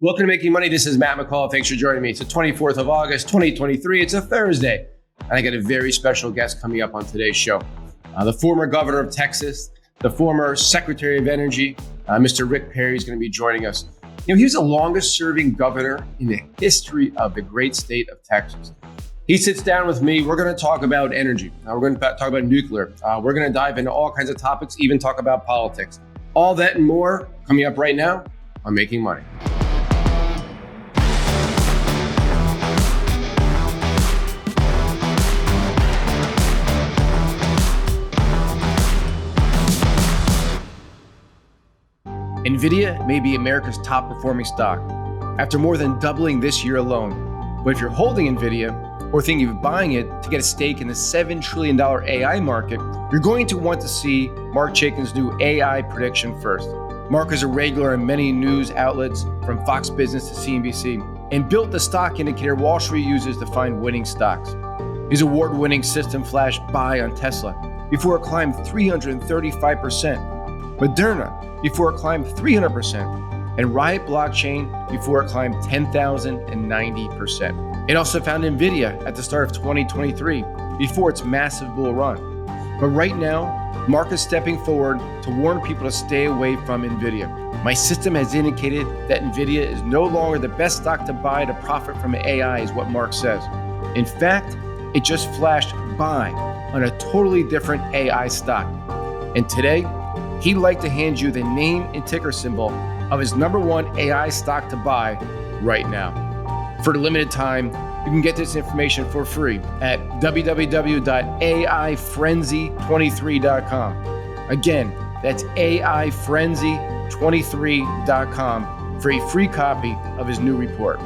Welcome to Making Money. This is Matt McCall. Thanks for joining me. It's the 24th of August, 2023. It's a Thursday. And I got a very special guest coming up on today's show. The former governor of Texas, the former Secretary of Energy, Mr. Rick Perry is going to be joining us. He was the longest serving governor in the history of the great state of Texas. He sits down with me. We're going to talk about energy. We're going to talk about nuclear. We're going to dive into all kinds of topics, even talk about politics. All that and more coming up right now on Making Money. Nvidia may be America's top performing stock after more than doubling this year alone. But if you're holding Nvidia or thinking of buying it to get a stake in the $7 trillion AI market, you're going to want to see Mark Chaikin's new AI prediction first. Mark is a regular in many news outlets from Fox Business to CNBC and built the stock indicator Wall Street uses to find winning stocks. His award-winning system flashed buy on Tesla before it climbed 335%. Moderna before it climbed 300%, and Riot Blockchain before it climbed 10,090%. It also found Nvidia at the start of 2023 before its massive bull run. But right now, Mark is stepping forward to warn people to stay away from Nvidia. My system has indicated that Nvidia is no longer the best stock to buy to profit from AI, is what Mark says. In fact, it just flashed buy on a totally different AI stock. And today, he'd like to hand you the name and ticker symbol of his number one AI stock to buy right now. For a limited time, you can get this information for free at www.aifrenzy23.com. Again, that's aifrenzy23.com for a free copy of his new report.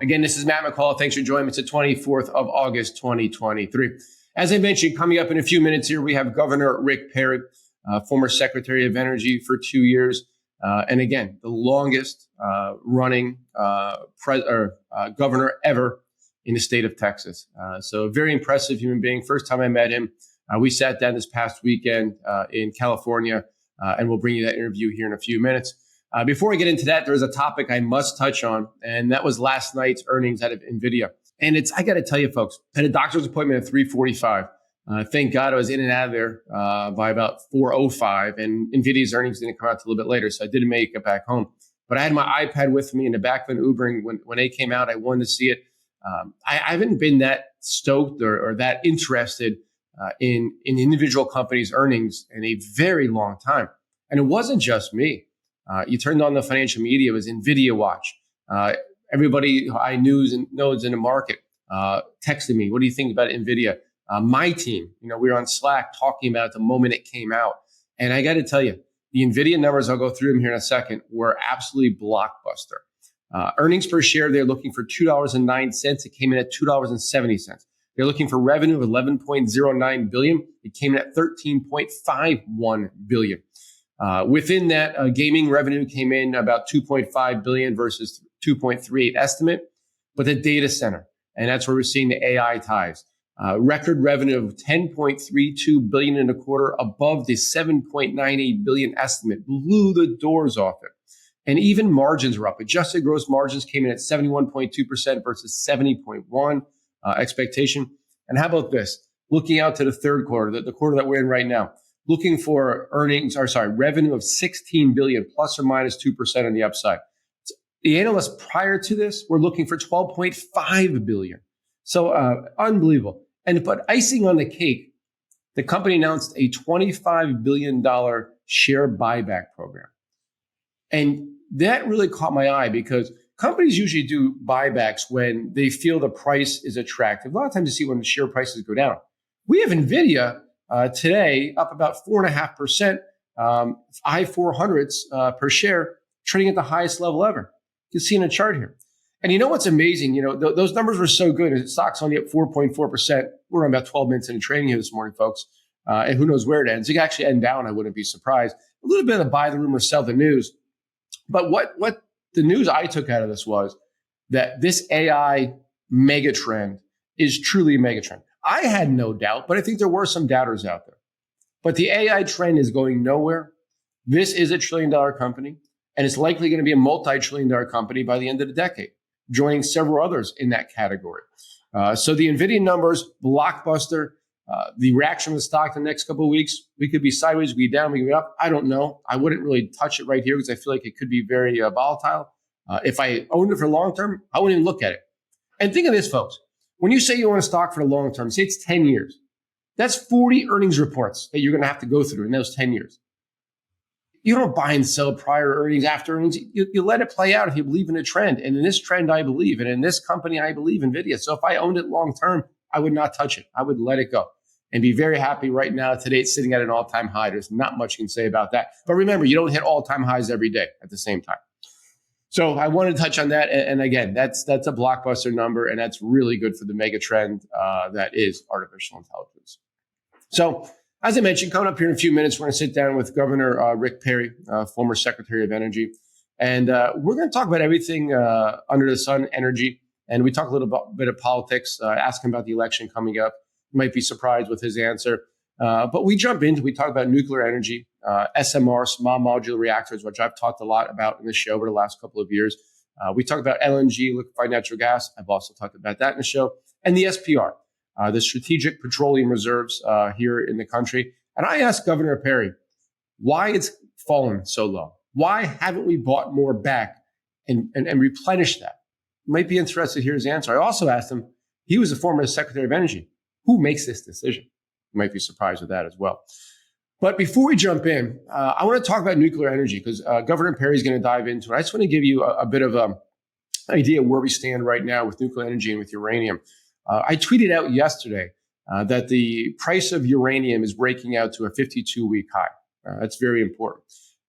Again, this is Matt McCall. Thanks for joining me. It's the 24th of August, 2023. As I mentioned, coming up in a few minutes here, we have Governor Rick Perry, former Secretary of Energy for 2 years. And again, the longest running governor ever in the state of Texas. So a very impressive human being. First time I met him, we sat down this past weekend in California, and we'll bring you that interview here in a few minutes. Before I get into that, there's a topic I must touch on, and that was last night's earnings out of Nvidia. And I got to tell you, folks, I had a doctor's appointment at 3:45. Thank God I was in and out of there by about 4:05, and Nvidia's earnings didn't come out till a little bit later, so I didn't make it back home. But I had my iPad with me in the back of an Ubering when they came out. I wanted to see it. I haven't been that stoked or that interested in individual companies' earnings in a very long time. And it wasn't just me. You turned on the financial media, it was Nvidia Watch. Everybody I knows in the market texted me, what do you think about Nvidia? My team, we were on Slack talking about it the moment it came out. And I got to tell you, the Nvidia numbers, I'll go through them here in a second, were absolutely blockbuster. Earnings per share, they're looking for $2.09. It came in at $2.70. They're looking for revenue of $11.09 billion. It came in at $13.51 billion. Within that, gaming revenue came in about $2.5 billion versus 2.38 estimate. But the data center, and that's where we're seeing the AI ties. Record revenue of $10.32 billion in a quarter, above the $7.98 billion estimate, blew the doors off it. And even margins were up. Adjusted gross margins came in at 71.2% versus 70.1% expectation. And how about this? Looking out to the third quarter, the quarter that we're in right now, looking for revenue of $16 billion, plus or minus 2% on the upside. The analysts prior to this were looking for $12.5 billion. So unbelievable. But icing on the cake, the company announced a $25 billion share buyback program. And that really caught my eye because companies usually do buybacks when they feel the price is attractive. A lot of times you see when the share prices go down. We have Nvidia today up about 4.5%, high 400s per share, trading at the highest level ever. You can see in a chart here. And you know what's amazing? Those numbers were so good. The stock's only up 4.4%. We're on about 12 minutes into trading here this morning, folks. And who knows where it ends. It could actually end down. I wouldn't be surprised. A little bit of buy the rumor, sell the news. But what the news I took out of this was that this AI megatrend is truly a megatrend. I had no doubt, but I think there were some doubters out there. But the AI trend is going nowhere. This is a $1 trillion company. And it's likely going to be a multi-trillion-dollar company by the end of the decade, joining several others in that category. So the Nvidia numbers, blockbuster. The reaction of the stock the next couple of weeks, we could be sideways, we could be down, we could be up. I don't know. I wouldn't really touch it right here because I feel like it could be very volatile. If I owned it for long term, I wouldn't even look at it. And think of this, folks. When you say you own a stock for the long term, say it's 10 years. That's 40 earnings reports that you're going to have to go through in those 10 years. You don't buy and sell prior earnings, after earnings. You let it play out if you believe in a trend. And in this trend, I believe. And in this company, I believe, Nvidia. So if I owned it long term, I would not touch it. I would let it go and be very happy right now. Today, it's sitting at an all-time high. There's not much you can say about that. But remember, you don't hit all-time highs every day at the same time. So I wanted to touch on that. And again, that's a blockbuster number, and that's really good for the mega trend that is artificial intelligence. So as I mentioned, coming up here in a few minutes, we're going to sit down with Governor Rick Perry, former Secretary of Energy. And we're going to talk about everything under the sun, energy. And we talk a little bit of politics, ask him about the election coming up. You might be surprised with his answer. But we talk about nuclear energy, SMR, small modular reactors, which I've talked a lot about in the show over the last couple of years. We talk about LNG, liquefied natural gas. I've also talked about that in the show. And the SPR, the Strategic Petroleum Reserves here in the country. And I asked Governor Perry why it's fallen so low. Why haven't we bought more back and replenished that? You might be interested to hear his answer. I also asked him, he was a former Secretary of Energy. Who makes this decision? You might be surprised with that as well. But before we jump in, I want to talk about nuclear energy because Governor Perry is going to dive into it. I just want to give you a bit of an idea of where we stand right now with nuclear energy and with uranium. I tweeted out yesterday that the price of uranium is breaking out to a 52-week high. That's very important.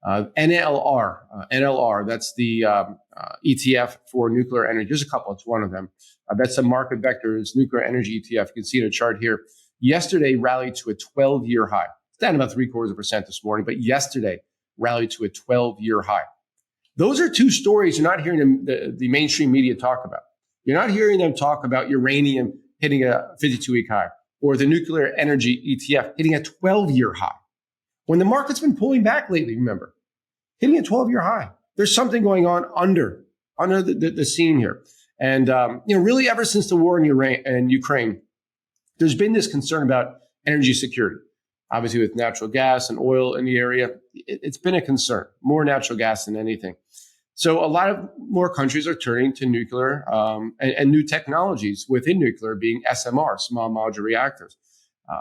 NLR, that's the ETF for nuclear energy. There's a couple, it's one of them. That's a market vectors nuclear energy ETF. You can see in a chart here. Yesterday rallied to a 12-year high. It's down about 0.75% this morning, but yesterday rallied to a 12-year high. Those are two stories you're not hearing the mainstream media talk about. You're not hearing them talk about uranium hitting a 52-week high or the nuclear energy ETF hitting a 12-year high. When the market's been pulling back lately, remember, hitting a 12-year high. There's something going on under the scene here. And, really ever since the war in Ukraine, there's been this concern about energy security. Obviously, with natural gas and oil in the area, it's been a concern, more natural gas than anything. So a lot of more countries are turning to nuclear and new technologies within nuclear being SMR, small modular reactors.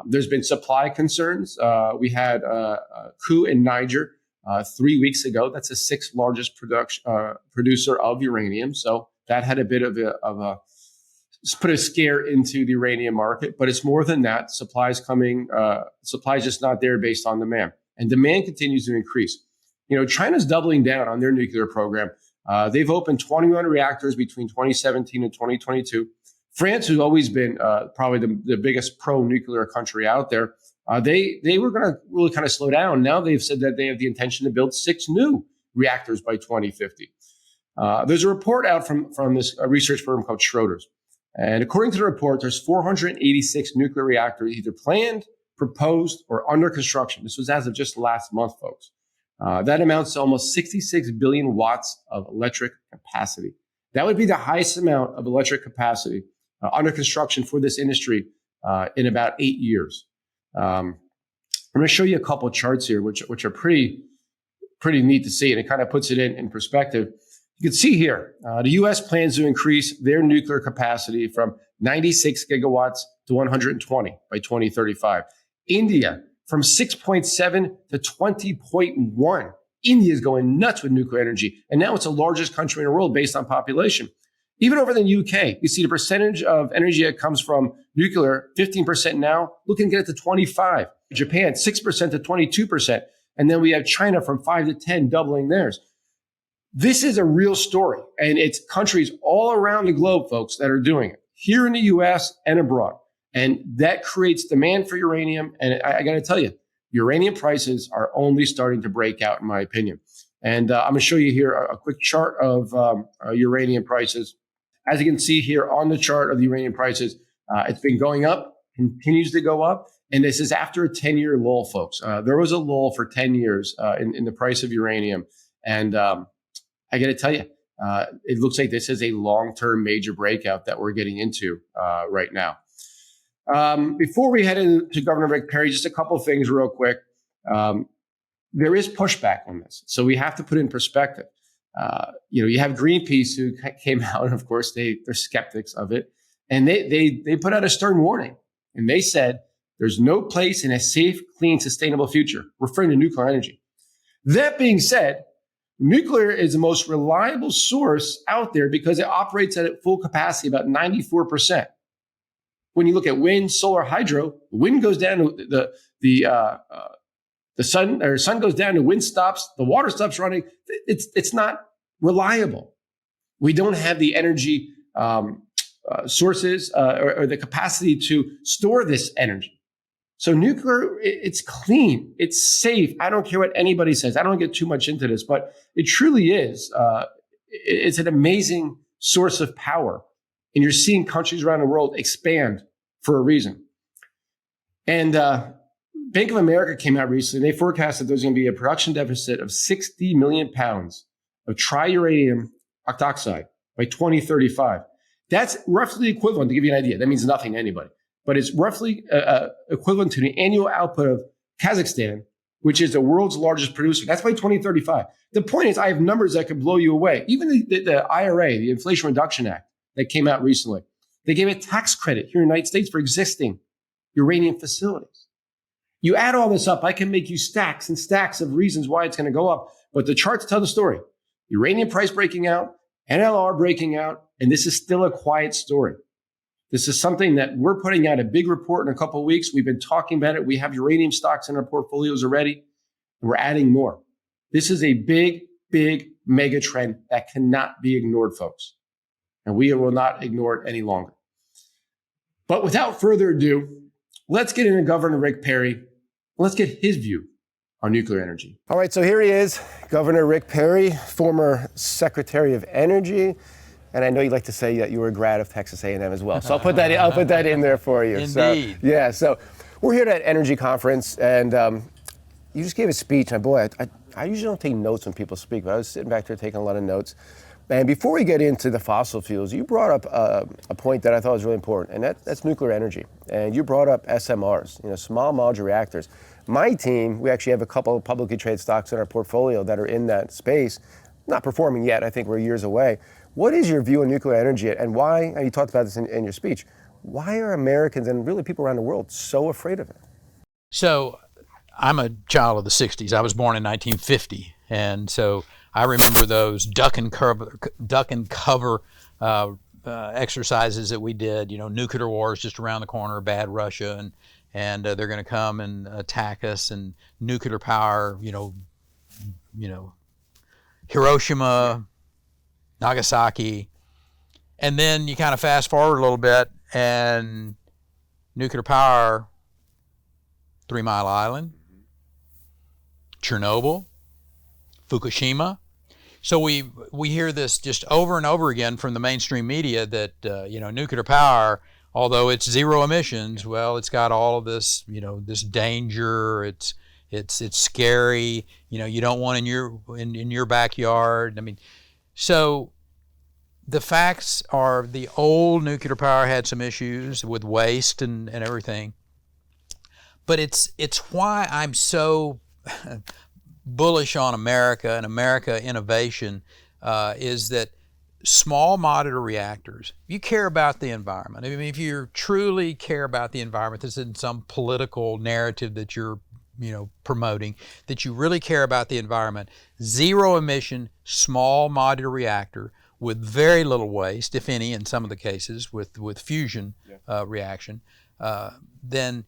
There's been supply concerns. We had a coup in Niger 3 weeks ago. That's the sixth largest producer of uranium. So that had a bit of a put a scare into the uranium market. But it's more than that. Supply's coming. Supply's just not there based on demand. And demand continues to increase. China's doubling down on their nuclear program. They've opened 21 reactors between 2017 and 2022. France, who's always been probably the biggest pro-nuclear country out there, they were going to really kind of slow down. Now they've said that they have the intention to build 6 new reactors by 2050. There's a report out from this research firm called Schroders. And according to the report, there's 486 nuclear reactors either planned, proposed, or under construction. This was as of just last month, folks. That amounts to almost 66 billion watts of electric capacity. That would be the highest amount of electric capacity under construction for this industry in about 8 years. I'm going to show you a couple of charts here, which are pretty neat to see, and it kind of puts it in perspective. You can see here, the U.S. plans to increase their nuclear capacity from 96 gigawatts to 120 by 2035. India, from 6.7 to 20.1. India is going nuts with nuclear energy, and now it's the largest country in the world based on population. Even over in the UK, you see the percentage of energy that comes from nuclear, 15% now, looking to get it to 25. Japan, 6% to 22%. And then we have China from 5 to 10, doubling theirs. This is a real story, and it's countries all around the globe, folks, that are doing it, here in the U.S. and abroad. And that creates demand for uranium. And I got to tell you, uranium prices are only starting to break out, in my opinion. And I'm going to show you here a quick chart of uranium prices. As you can see here on the chart of the uranium prices, it's been going up, continues to go up. And this is after a 10-year lull, folks. There was a lull for 10 years in the price of uranium. And I got to tell you, it looks like this is a long-term major breakout that we're getting into right now. Before we head into Governor Rick Perry, just a couple of things real quick. There is pushback on this, so we have to put in perspective. You have Greenpeace who came out, and of course they're skeptics of it, and they put out a stern warning, and they said there's no place in a safe, clean, sustainable future, referring to nuclear energy. That being said, nuclear is the most reliable source out there because it operates at full capacity, about 94%. When you look at wind, solar, hydro, the wind goes down to the sun goes down, the wind stops, the water stops running. It's not reliable. We don't have the energy sources or the capacity to store this energy. So nuclear, it's clean, it's safe. I don't care what anybody says. I don't get too much into this, but it truly is. It's an amazing source of power. And you're seeing countries around the world expand for a reason. And Bank of America came out recently. They forecast that there's going to be a production deficit of 60 million pounds of triuranium octoxide by 2035. That's roughly equivalent, to give you an idea. That means nothing to anybody. But it's roughly equivalent to the annual output of Kazakhstan, which is the world's largest producer. That's by 2035. The point is, I have numbers that could blow you away. Even the IRA, the Inflation Reduction Act, that came out recently, they gave a tax credit here in the United States for existing uranium facilities. You add all this up, I can make you stacks and stacks of reasons why it's going to go up. But the charts tell the story. Uranium price breaking out, NLR breaking out, and this is still a quiet story. This is something that we're putting out a big report in a couple of weeks. We've been talking about it. We have uranium stocks in our portfolios already, and we're adding more. This is a big, big mega trend that cannot be ignored, folks. And we will not ignore it any longer. But without further ado, let's get into Governor Rick Perry. Let's get his view on nuclear energy. All right, so here he is, Governor Rick Perry, former Secretary of Energy. And I know you'd like to say that you were a grad of Texas A&M as well. So I'll put that in there for you. Indeed. So we're here at that energy conference, and you just gave a speech. And boy, I usually don't take notes when people speak, but I was sitting back there taking a lot of notes. And before we get into the fossil fuels, you brought up a point that I thought was really important, and that's nuclear energy. And you brought up SMRs, small modular reactors. My team, we actually have a couple of publicly traded stocks in our portfolio that are in that space, not performing yet. I think we're years away. What is your view on nuclear energy, and why, and you talked about this in your speech, why are Americans and really people around the world so afraid of it? So I'm a child of the 60s. I was born in 1950. And so I remember those duck and cover exercises that we did. Nuclear war is just around the corner, bad Russia, and they're going to come and attack us, and nuclear power, Hiroshima, Nagasaki, and then you kind of fast forward a little bit, and nuclear power, 3 Mile Island, Chernobyl, Fukushima. So we hear this just over and over again from the mainstream media that nuclear power, although it's zero emissions, well, it's got all of this this danger. It's scary. You don't want in your backyard. So the facts are the old nuclear power had some issues with waste and everything. But it's why I'm so bullish on America and America innovation is that small modular reactors, you care about the environment. If you truly care about the environment, this isn't some political narrative that you're promoting, that you really care about the environment, zero emission, small modular reactor with very little waste, if any, in some of the cases with fusion reaction, then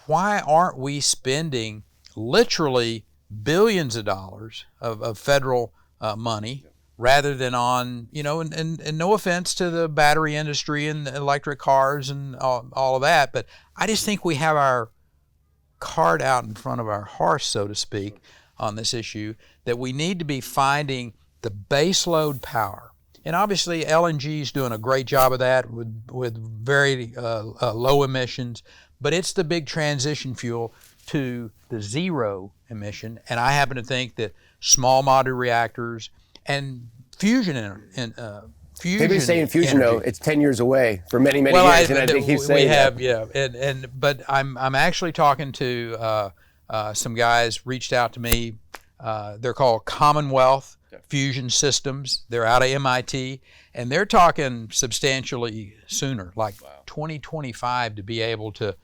why aren't we spending literally billions of dollars of federal money rather than on, and no offense to the battery industry and electric cars and all of that, but I just think we have our cart out in front of our horse, so to speak, on this issue, that we need to be finding the baseload power. And obviously LNG is doing a great job of that with very low emissions, but it's the big transition fuel to the zero emission. And I happen to think that small modular reactors and fusion fusion. They've been saying fusion, though, it's 10 years away for many, many years, and I think he's saying but I'm actually talking to some guys reached out to me. They're called Commonwealth Fusion Systems. They're out of MIT, and they're talking substantially sooner, like 2025, to be able to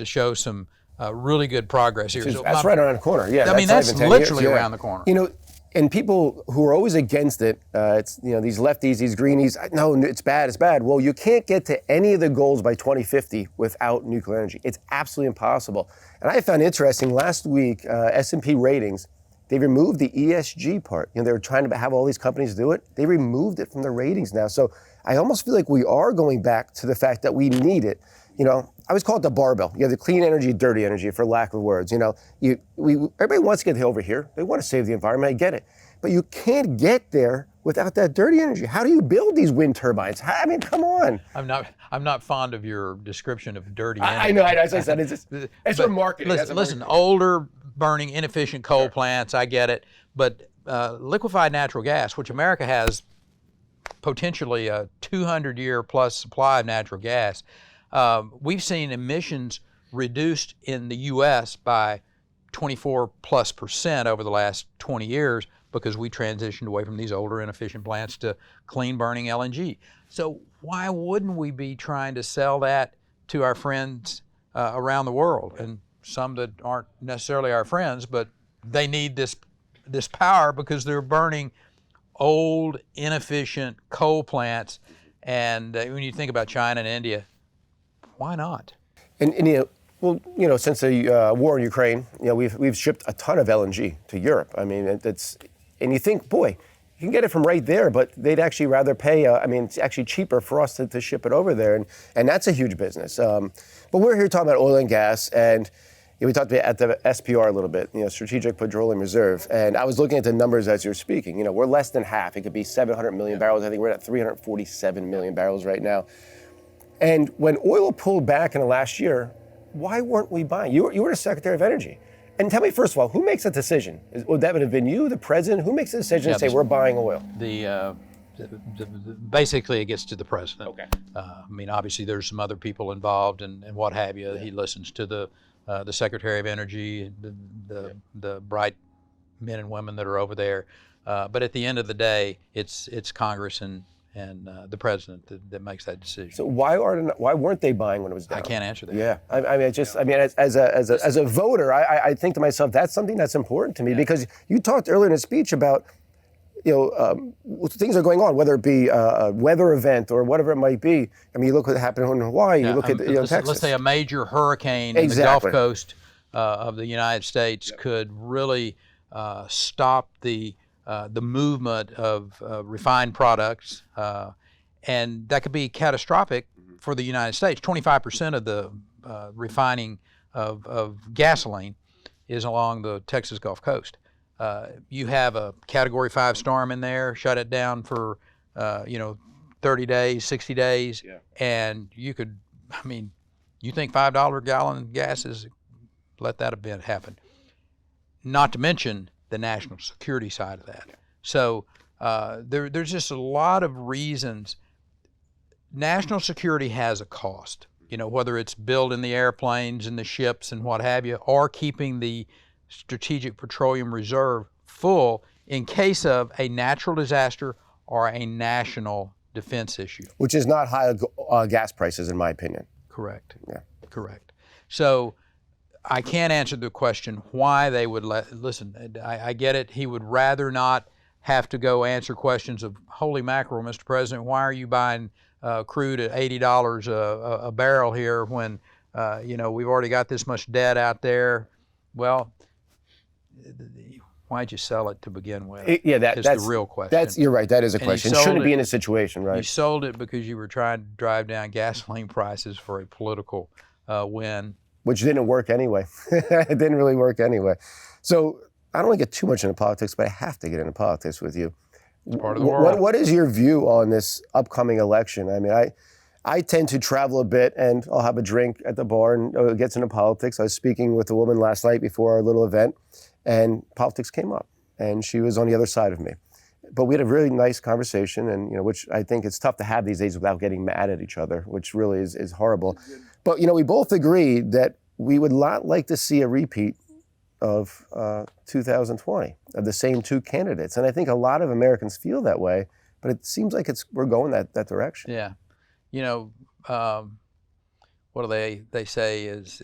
show some really good progress here. So that's right around the corner. Yeah, I mean, that's literally around the corner. You know, and people who are always against it, it's, you know, these lefties, these greenies, no, it's bad, it's bad. Well, you can't get to any of the goals by 2050 without nuclear energy. It's absolutely impossible. And I found interesting, last week, S&P ratings, they removed the ESG part. You know, they were trying to have all these companies do it. They removed it from the ratings now. So I almost feel like we are going back to the fact that we need it. You know, I always call it the barbell. You have the clean energy, dirty energy, for lack of words. You know, everybody wants to get over here. They want to save the environment. I get it. But you can't get there without that dirty energy. How do you build these wind turbines? I mean, come on. I'm not fond of your description of dirty energy. I know. As I said, it's for marketing. Listen, older burning inefficient coal plants, I get it. But liquefied natural gas, which America has potentially a 200-year plus supply of natural gas, we've seen emissions reduced in the U.S. by 24+% over the last 20 years because we transitioned away from these older inefficient plants to clean burning LNG. So why wouldn't we be trying to sell that to our friends around the world? And some that aren't necessarily our friends, but they need this power because they're burning old, inefficient coal plants. And when you think about China and India, why not? And you know, well, you know, since the war in Ukraine, you know, we've shipped a ton of LNG to Europe. I mean, and you think, boy, you can get it from right there, but they'd actually rather pay. I mean, it's actually cheaper for us to ship it over there, and that's a huge business. But we're here talking about oil and gas, and you know, we talked at the SPR a little bit, you know, Strategic Petroleum Reserve, and I was looking at the numbers as you're speaking. You know, we're less than half. It could be 700 million barrels. I think we're at 347 million barrels right now. And when oil pulled back in the last year, why weren't we buying? You were the Secretary of Energy. And tell me, first of all, who makes a decision? Would that have been you, the president? Who makes the decision to say we're buying oil? Basically, it gets to the president. Okay. I mean, obviously, there's some other people involved and what have you. Yeah. He listens to the Secretary of Energy, the bright men and women that are over there. But at the end of the day, it's Congress and the president that makes that decision. So why weren't they buying when it was down? I can't answer that. Yeah, I mean, as a voter, I think to myself, that's something that's important to me because you talked earlier in the speech about, you know, things are going on, whether it be a weather event or whatever it might be. I mean, you look what happened in Hawaii. You look at Texas. Let's say a major hurricane in the Gulf Coast of the United States could really stop the movement of refined products, and that could be catastrophic for the United States. 25% of the refining of gasoline is along the Texas Gulf Coast. You have a Category 5 storm in there, shut it down for 30 days, 60 days, and you could, I mean, you think $5 a gallon gas is, let that event happen. Not to mention the national security side of that. So there's just a lot of reasons. National security has a cost, you know, whether it's building the airplanes and the ships and what have you, or keeping the Strategic Petroleum Reserve full in case of a natural disaster or a national defense issue. Which is not high gas prices, in my opinion. Correct. Yeah. Correct. So I can't answer the question why they would listen. I get it. He would rather not have to go answer questions of, holy mackerel, Mr. President, why are you buying crude at $80 a barrel here when, we've already got this much debt out there? Well, why'd you sell it to begin with? That's the real question. You're right. That is a question. Shouldn't be in a situation, right? You sold it because you were trying to drive down gasoline prices for a political win. Which didn't work anyway. It didn't really work anyway. So I don't want to get too much into politics, but I have to get into politics with you. It's part of the world. What is your view on this upcoming election? I mean, I tend to travel a bit, and I'll have a drink at the bar, and it gets into politics. I was speaking with a woman last night before our little event, and politics came up, and she was on the other side of me. but we had a really nice conversation, and which I think it's tough to have these days without getting mad at each other, which really is horrible. But we both agreed that we would not like to see a repeat of 2020 of the same two candidates, and I think a lot of Americans feel that way. But it seems like we're going that direction. Yeah, what do they say is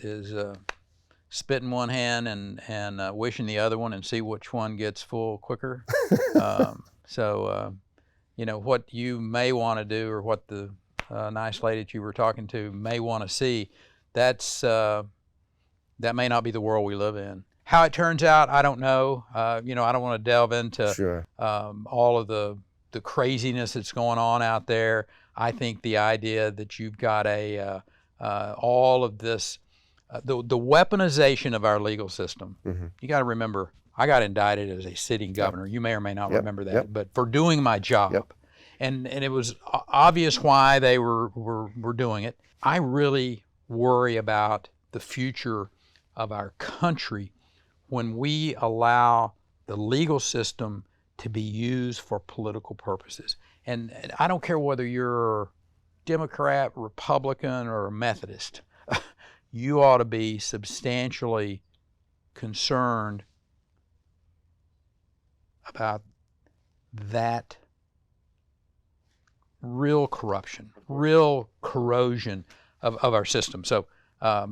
spit in one hand and wish in the other one, and see which one gets full quicker. What you may want to do, or what the nice lady that you were talking to may want to see, that may not be the world we live in. How it turns out, I don't know. I don't want to delve into all of the craziness that's going on out there. I think the idea that you've got all of this, the weaponization of our legal system. Mm-hmm. You got to remember, I got indicted as a sitting governor. You may or may not remember that, but for doing my job. And it was obvious why they were doing it. I really worry about the future of our country when we allow the legal system to be used for political purposes. And I don't care whether you're Democrat, Republican, or Methodist. You ought to be substantially concerned about that real corruption, real corrosion of our system. So a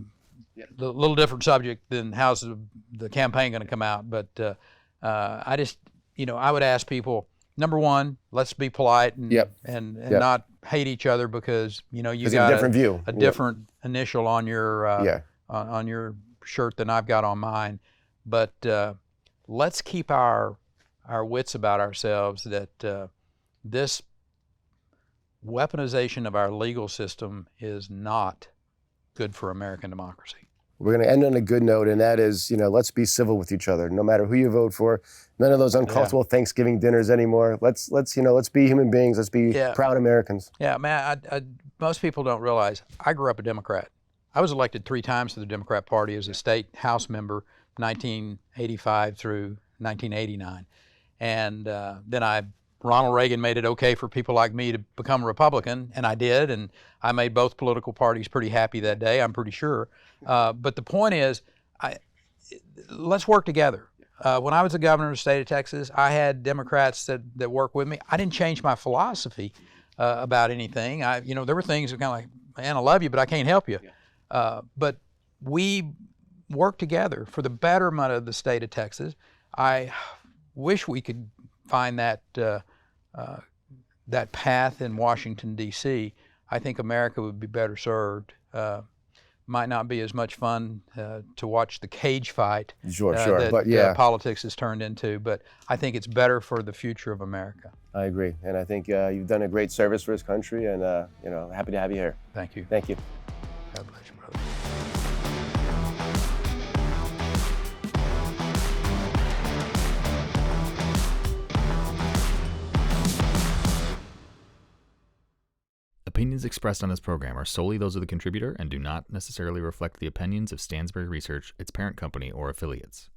little different subject than how's the campaign going to come out, but I just, I would ask people, number one, let's be polite and not hate each other because you got a different view, a different initial on your on your shirt than I've got on mine. But let's keep our wits about ourselves. That this weaponization of our legal system is not good for American democracy. We're going to end on a good note, and that is, let's be civil with each other, no matter who you vote for. None of those uncomfortable Thanksgiving dinners anymore. Let's be human beings. Let's be proud Americans. Yeah, man. Most people don't realize I grew up a Democrat. I was elected 3 times to the Democrat Party as a state House member, 1985 through 1989, and then Ronald Reagan made it okay for people like me to become a Republican, and I did, and I made both political parties pretty happy that day, I'm pretty sure. But the point is, let's work together. When I was the governor of the state of Texas, I had Democrats that worked with me. I didn't change my philosophy about anything. There were things that kind of like, man, I love you, but I can't help you. But we worked together for the betterment of the state of Texas. I wish we could find that path in Washington, D.C. I think America would be better served. Might not be as much fun to watch the cage fight that politics has turned into, but I think it's better for the future of America. I agree, and I think you've done a great service for this country, and happy to have you here. Thank you. Thank you. God bless you, brother. Opinions expressed on this program are solely those of the contributor and do not necessarily reflect the opinions of Stansberry Research, its parent company, or affiliates.